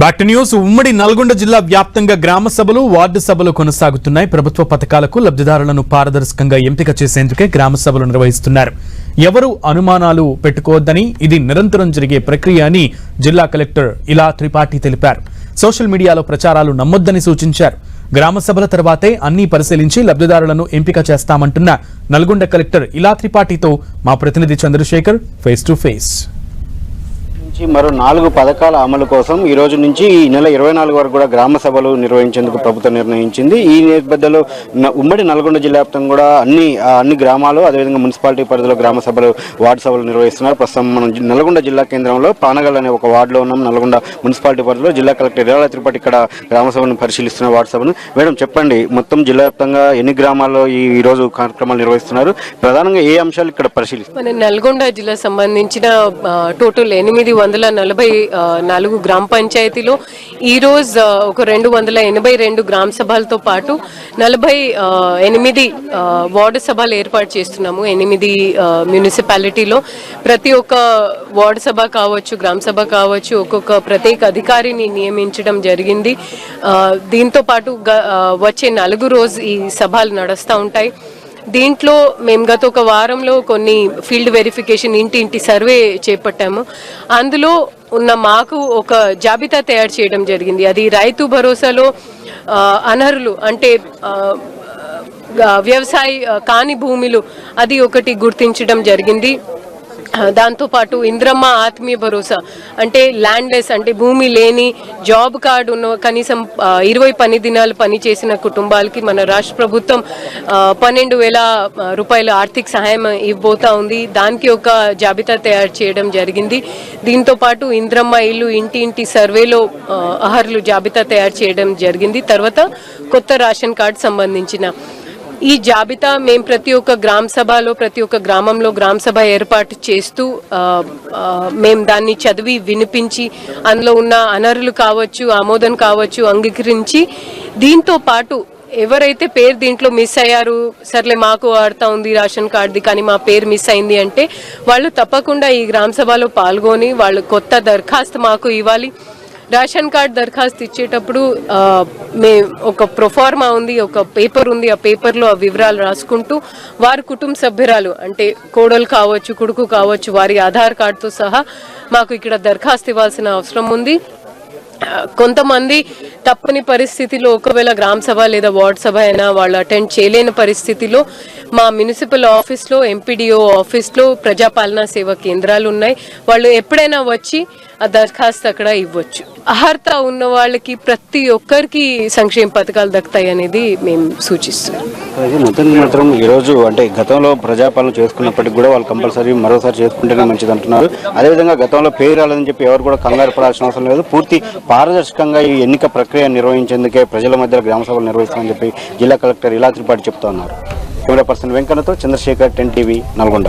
Back to news. ఉమ్మడి నల్గొండ జిల్లా వ్యాప్తంగా గ్రామ సభలు, వార్డు సభలు కొనసాగుతున్నాయి. ప్రభుత్వ పథకాలకు లబ్ధిదారులను పారదర్శకంగా ఎంపిక చేసేందుకే గ్రామ సభలు నిర్వహిస్తున్నారు. ఎవరు అనుమానాలు పెట్టుకోవద్దని, ఇది నిరంతరం జరిగే ప్రక్రియ అని జిల్లా కలెక్టర్ ఇలా త్రిపాఠి తెలిపారు. సోషల్ మీడియాలో ప్రచారాలు నమ్మొద్దని సూచించారు. గ్రామ సభల తర్వాతే అన్ని పరిశీలించి లబ్ధిదారులను ఎంపిక చేస్తామంటున్న నల్గొండ కలెక్టర్ ఇలా త్రిపాఠితో మా ప్రతినిధి చంద్రశేఖర్ ఫేస్ టు ఫేస్. మరో 4 పథకాల అమలు కోసం ఈ రోజు నుంచి ఈ నెల 24 వరకు కూడా గ్రామ సభలు నిర్వహించేందుకు ప్రభుత్వం నిర్ణయించింది. ఈ నేపథ్యంలో ఉమ్మడి నల్గొండ జిల్లా వ్యాప్తంగా కూడా అన్ని గ్రామాలు, అదేవిధంగా మున్సిపాలిటీ పరిధిలో గ్రామ సభలు, వార్డు సభలు నిర్వహిస్తున్నారు. ప్రస్తుతం మనం నల్గొండ జిల్లా కేంద్రంలో పానగల్ అనే ఒక వార్డులో ఉన్నాం. నల్గొండ మున్సిపాలిటీ పరిధిలో జిల్లా కలెక్టర్ ఇలా త్రిపాఠి ఇక్కడ గ్రామ సభను పరిశీలిస్తున్న వార్డు సభను. మేడం చెప్పండి, మొత్తం జిల్లా వ్యాప్తంగా ఎన్ని గ్రామాల్లో ఈ రోజు కార్యక్రమాలు నిర్వహిస్తున్నారు? ప్రధానంగా ఏ అంశాలు ఇక్కడ పరిశీలిస్తున్నారు? మన నల్గొండ జిల్లా సంబంధించిన టోటల్ 844 గ్రామ పంచాయతీలో ఈరోజు ఒక 282 గ్రామ సభలతో పాటు 48 వార్డు సభలు ఏర్పాటు చేస్తున్నాము. 8 మున్సిపాలిటీలో ప్రతి ఒక్క వార్డు సభ కావచ్చు, గ్రామ సభ కావచ్చు, ఒక్కొక్క ప్రత్యేక అధికారిని నియమించడం జరిగింది. దీంతో పాటు వచ్చే 4 రోజు ఈ సభలు నడుస్తూ ఉంటాయి. దీంట్లో మేము గత ఒక వారంలో కొన్ని ఫీల్డ్ వెరిఫికేషన్, ఇంటి సర్వే చేపట్టాము. అందులో ఉన్న మాకు ఒక జాబితా తయారు చేయడం జరిగింది. అది రైతు భరోసాలో అనర్హులు అంటే వ్యవసాయ కాని భూములు అది ఒకటి గుర్తించడం జరిగింది. దాంతోపాటు ఇంద్రమ్మ ఆత్మీయ భరోసా అంటే ల్యాండ్లెస్ అంటే భూమి లేని, జాబ్ కార్డు ఉన్న కనీసం 20 పని దినాలు పనిచేసిన కుటుంబాలకి మన రాష్ట్ర ప్రభుత్వం 12,000 రూపాయల ఆర్థిక సహాయం ఇవ్వబోతా ఉంది. దానికి ఒక జాబితా తయారు చేయడం జరిగింది. దీంతో పాటు ఇంద్రమ్మ ఇల్లు ఇంటి సర్వేలో అర్హులు జాబితా తయారు చేయడం జరిగింది. తర్వాత కొత్త రేషన్ కార్డు సంబంధించిన ఈ జాబితా మేము ప్రతి ఒక్క గ్రామ సభలో, ప్రతి ఒక్క గ్రామంలో గ్రామ సభ ఏర్పాటు చేస్తూ మేము దాన్ని చదివి వినిపించి అందులో ఉన్న అనర్హులు కావచ్చు, ఆమోదం కావచ్చు అంగీకరించి, దీంతో పాటు ఎవరైతే పేరు దీంట్లో మిస్ అయ్యారు, సర్లే మాకు వాడుతూ ఉంది రేషన్ కార్డుది కానీ మా పేరు మిస్ అయింది అంటే వాళ్ళు తప్పకుండా ఈ గ్రామ సభలో పాల్గొని వాళ్ళు కొత్త దరఖాస్తు మాకు ఇవ్వాలి. రేషన్ కార్డ్ దరఖాస్తు ఇచ్చేటప్పుడు ఒక ప్రొఫార్మా ఉంది, ఒక పేపర్ ఉంది. ఆ పేపర్లో ఆ వివరాలు రాసుకుంటూ వారి కుటుంబ సభ్యురాలు అంటే కోడలు కావచ్చు, కొడుకు కావచ్చు, వారి ఆధార్ కార్డుతో సహా మాకు ఇక్కడ దరఖాస్తు ఇవ్వాల్సిన అవసరం ఉంది. కొంతమంది తప్పని పరిస్థితిలో ఒకవేళ గ్రామ సభ లేదా వార్డు సభ అయినా వాళ్ళు అటెండ్ చేయలేని పరిస్థితిలో మా మున్సిపల్ ఆఫీస్లో, ఎంపీడీఓ ఆఫీస్లో ప్రజాపాలనా సేవా కేంద్రాలు ఉన్నాయి. వాళ్ళు ఎప్పుడైనా వచ్చి ఆ దరఖాస్తు అక్కడ ఇవ్వచ్చు. అర్హత ఉన్న వాళ్ళకి ప్రతి ఒక్కరికి సంక్షేమ పథకాలు దక్కుతాయి అనేది మేము సూచిస్తున్నాం. మాత్రం ఈరోజు అంటే గతంలో ప్రజాపాలన చేసుకున్నప్పటికీ కూడా వాళ్ళు కంపల్సరీ మరోసారి చేసుకుంటేనే మంచిది అంటున్నారు. అదేవిధంగా గతంలో పేరు రాలేదని చెప్పి ఎవరు కూడా కంగారు పడాల్సిన అవసరం లేదు. పూర్తి పారదర్శకంగా ఈ ఎన్నిక ప్రక్రియ నిర్వహించేందుకే ప్రజల మధ్య గ్రామ సభలు నిర్వహిస్తామని చెప్పి జిల్లా కలెక్టర్ ఇలా త్రిపాఠి చెప్తా ఉన్నారు. కెమెరా పర్సన్ వెంకన్నతో చంద్రశేఖర్, 10 TV, నల్గొండ.